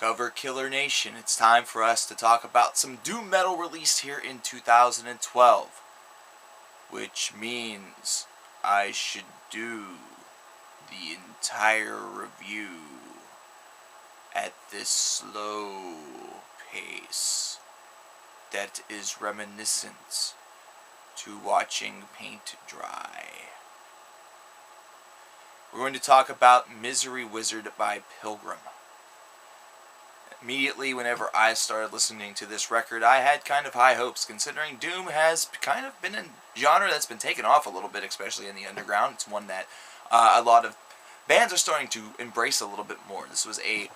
Cover Killer Nation, it's time for us to talk about some doom metal released here in 2012. Which means I should do the entire review at this slow pace that is reminiscent to watching paint dry. We're going to talk about Misery Wizard by Pilgrim. Immediately, whenever I started listening to this record, I had kind of high hopes, considering doom has kind of been a genre that's been taken off a little bit, especially in the underground. It's one that a lot of bands are starting to embrace a little bit more. This was a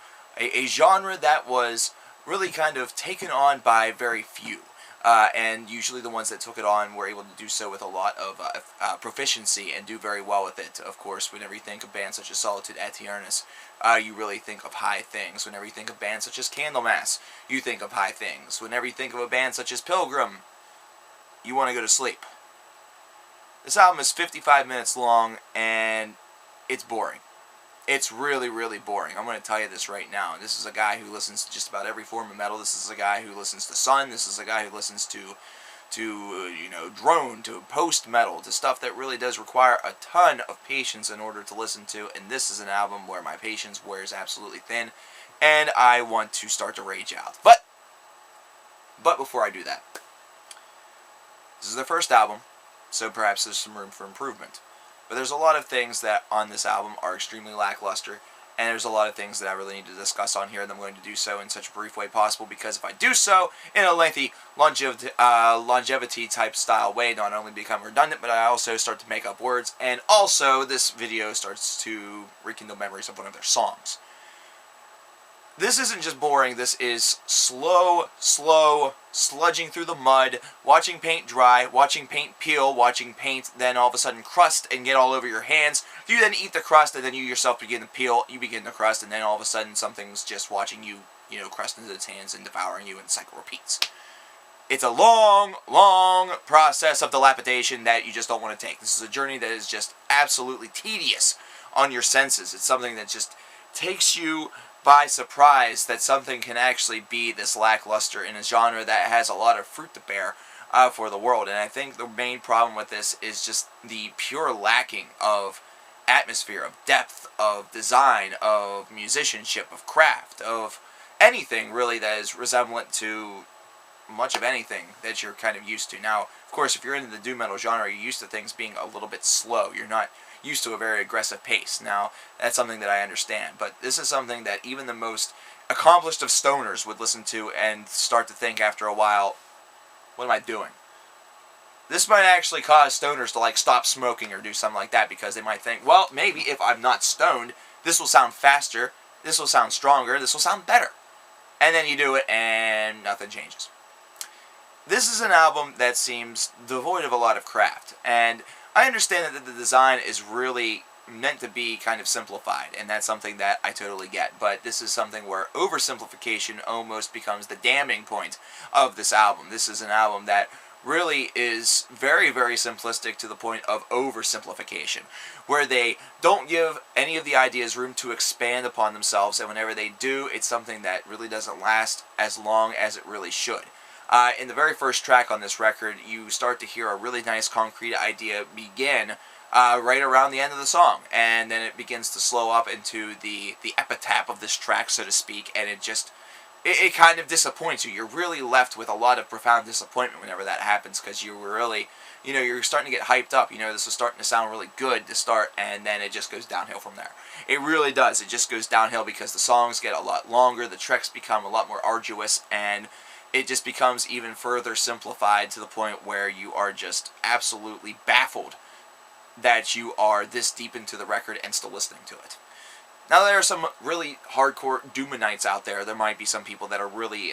genre that was really kind of taken on by very few. And usually the ones that took it on were able to do so with a lot of proficiency and do very well with it. Of course, whenever you think of bands such as Solitude Aeternus, you really think of high things. Whenever you think of bands such as Candlemass, you think of high things. Whenever you think of a band such as Pilgrim, you want to go to sleep. This album is 55 minutes long, and it's boring. It's really, really boring. I'm going to tell you this right now. This is a guy who listens to just about every form of metal. This is a guy who listens to Sun. This is a guy who listens to drone, to post-metal, to stuff that really does require a ton of patience in order to listen to. And this is an album where my patience wears absolutely thin, and I want to start to rage out. But before I do that, this is their first album, so perhaps there's some room for improvement. But there's a lot of things that on this album are extremely lackluster, and there's a lot of things that I really need to discuss on here, and I'm going to do so in such a brief way possible, because if I do so in a lengthy longevity type style way, not only become redundant, but I also start to make up words, and also this video starts to rekindle memories of one of their songs. This isn't just boring, this is slow, sludging through the mud, watching paint dry, watching paint peel, watching paint then all of a sudden crust and get all over your hands. You then eat the crust, and then you yourself begin to peel, you begin the crust, and then all of a sudden something's just watching you, crust into its hands and devouring you, and the cycle repeats. It's a long process of dilapidation that you just don't want to take. This is a journey that is just absolutely tedious on your senses. It's something that just takes you by surprise that something can actually be this lackluster in a genre that has a lot of fruit to bear for the world. And I think the main problem with this is just the pure lacking of atmosphere, of depth, of design, of musicianship, of craft, of anything really that is resemblant to much of anything that you're kind of used to. Now, of course, if you're into the doom metal genre, you're used to things being a little bit slow. You're not used to a very aggressive pace. Now, that's something that I understand, but this is something that even the most accomplished of stoners would listen to and start to think after a while, what am I doing? This might actually cause stoners to stop smoking or do something like that, because they might think, well, maybe if I'm not stoned, this will sound faster, this will sound stronger, this will sound better. And then you do it and nothing changes. This is an album that seems devoid of a lot of craft, and I understand that the design is really meant to be kind of simplified, and that's something that I totally get, but this is something where oversimplification almost becomes the damning point of this album. This is an album that really is very, very simplistic to the point of oversimplification, where they don't give any of the ideas room to expand upon themselves, and whenever they do, it's something that really doesn't last as long as it really should. In the very first track on this record, you start to hear a really nice concrete idea begin right around the end of the song, and then it begins to slow up into the epitaph of this track, so to speak, and it kind of disappoints you. You're really left with a lot of profound disappointment whenever that happens, because you were really, you're starting to get hyped up. This is starting to sound really good to start, and then it just goes downhill from there. It really does. It just goes downhill because the songs get a lot longer, the treks become a lot more arduous, and it just becomes even further simplified to the point where you are just absolutely baffled that you are this deep into the record and still listening to it. Now, there are some really hardcore Doomanites out there. There might be some people that are really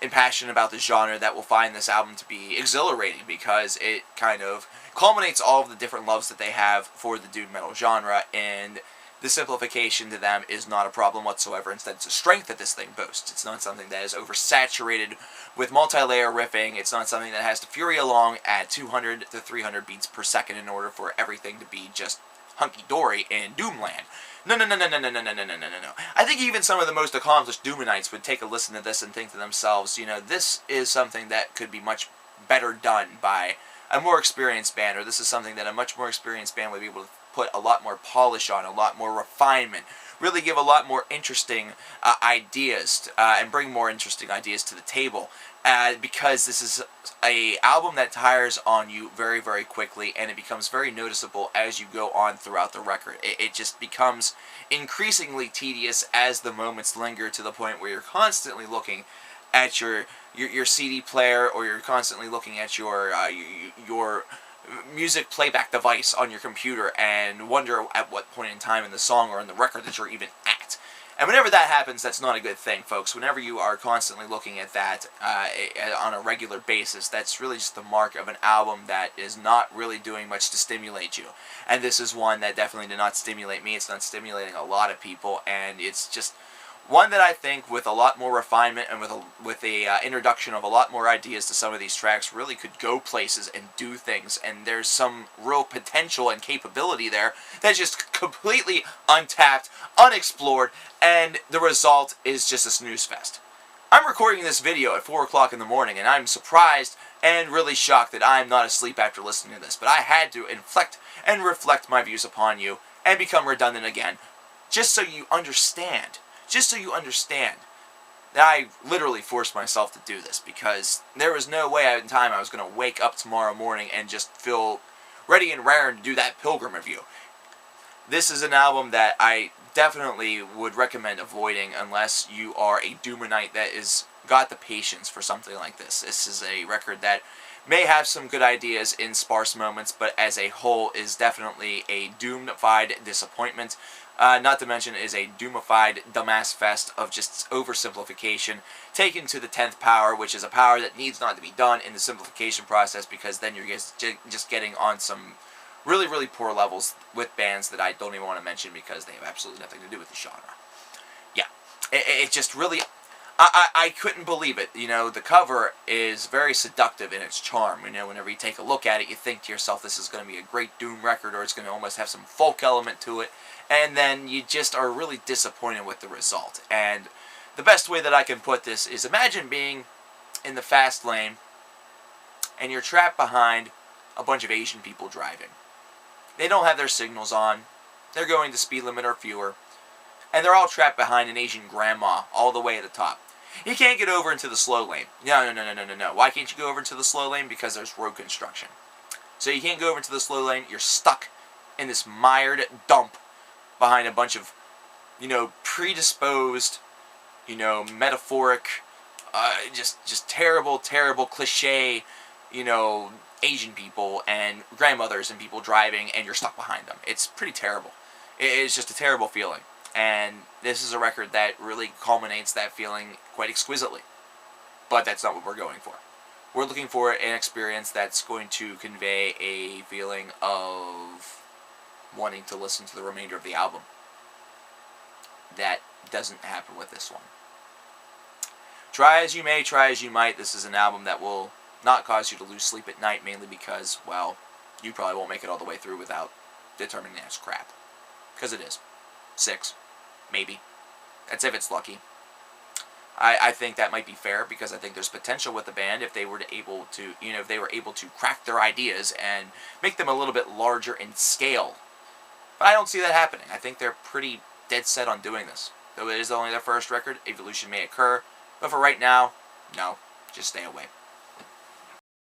impassioned about the genre that will find this album to be exhilarating, because it kind of culminates all of the different loves that they have for the doom metal genre, and the simplification to them is not a problem whatsoever. Instead, it's a strength that this thing boasts. It's not something that is oversaturated with multi-layer riffing. It's not something that has to fury along at 200 to 300 beats per second in order for everything to be just hunky-dory in Doomland. No, no, no, no, no, no, no, no, no, no, no, no. I think even some of the most accomplished Doomanites would take a listen to this and think to themselves, you know, this is something that could be much better done by a more experienced band, or this is something that a much more experienced band would be able to put a lot more polish on, a lot more refinement, really give a lot more interesting ideas, and bring more interesting ideas to the table. Because this is a album that tires on you very, very quickly, and it becomes very noticeable as you go on throughout the record. It just becomes increasingly tedious as the moments linger, to the point where you're constantly looking at your CD player, or you're constantly looking at your music playback device on your computer and wonder at what point in time in the song or in the record that you're even at. And whenever that happens, that's not a good thing, folks. Whenever you are constantly looking at that on a regular basis, that's really just the mark of an album that is not really doing much to stimulate you. And this is one that definitely did not stimulate me. It's not stimulating a lot of people, and it's just one that I think, with a lot more refinement and with the introduction of a lot more ideas to some of these tracks, really could go places and do things. And there's some real potential and capability there that's just completely untapped, unexplored, and the result is just a snooze fest. I'm recording this video at 4 o'clock in the morning, and I'm surprised and really shocked that I'm not asleep after listening to this. But I had to inflect and reflect my views upon you and become redundant again, just so you understand. Just so you understand that I literally forced myself to do this, because there was no way in time I was going to wake up tomorrow morning and just feel ready and raring to do that Pilgrim review. This is an album that I definitely would recommend avoiding unless you are a Doomanite that is got the patience for something like this. This is a record that may have some good ideas in sparse moments, but as a whole is definitely a doomified disappointment. Not to mention is a doomified dumbass fest of just oversimplification taken to the 10th power, which is a power that needs not to be done in the simplification process, because then you're just getting on some really, really poor levels with bands that I don't even want to mention because they have absolutely nothing to do with the genre. Yeah, it just really... I couldn't believe it. You know, the cover is very seductive in its charm. You know, whenever you take a look at it, you think to yourself, this is going to be a great Doom record, or it's going to almost have some folk element to it. And then you just are really disappointed with the result. And the best way that I can put this is, imagine being in the fast lane and you're trapped behind a bunch of Asian people driving. They don't have their signals on. They're going the speed limit or fewer. And they're all trapped behind an Asian grandma all the way at the top. You can't get over into the slow lane. No. Why can't you go over into the slow lane? Because there's road construction. So you can't go over into the slow lane. You're stuck in this mired dump behind a bunch of, you know, predisposed, you know, metaphoric, just terrible, terrible cliche, you know, Asian people and grandmothers and people driving, and you're stuck behind them. It's pretty terrible. It's just a terrible feeling. And this is a record that really culminates that feeling quite exquisitely. But that's not what we're going for. We're looking for an experience that's going to convey a feeling of wanting to listen to the remainder of the album. That doesn't happen with this one. Try as you may, try as you might, this is an album that will not cause you to lose sleep at night, mainly because, well, you probably won't make it all the way through without determining that it's crap. Because it is. 6. Maybe. That's if it's lucky. I think that might be fair, because I think there's potential with the band if they were able to crack their ideas and make them a little bit larger in scale. But I don't see that happening. I think they're pretty dead set on doing this. Though it is only their first record, evolution may occur. But for right now, no. Just stay away.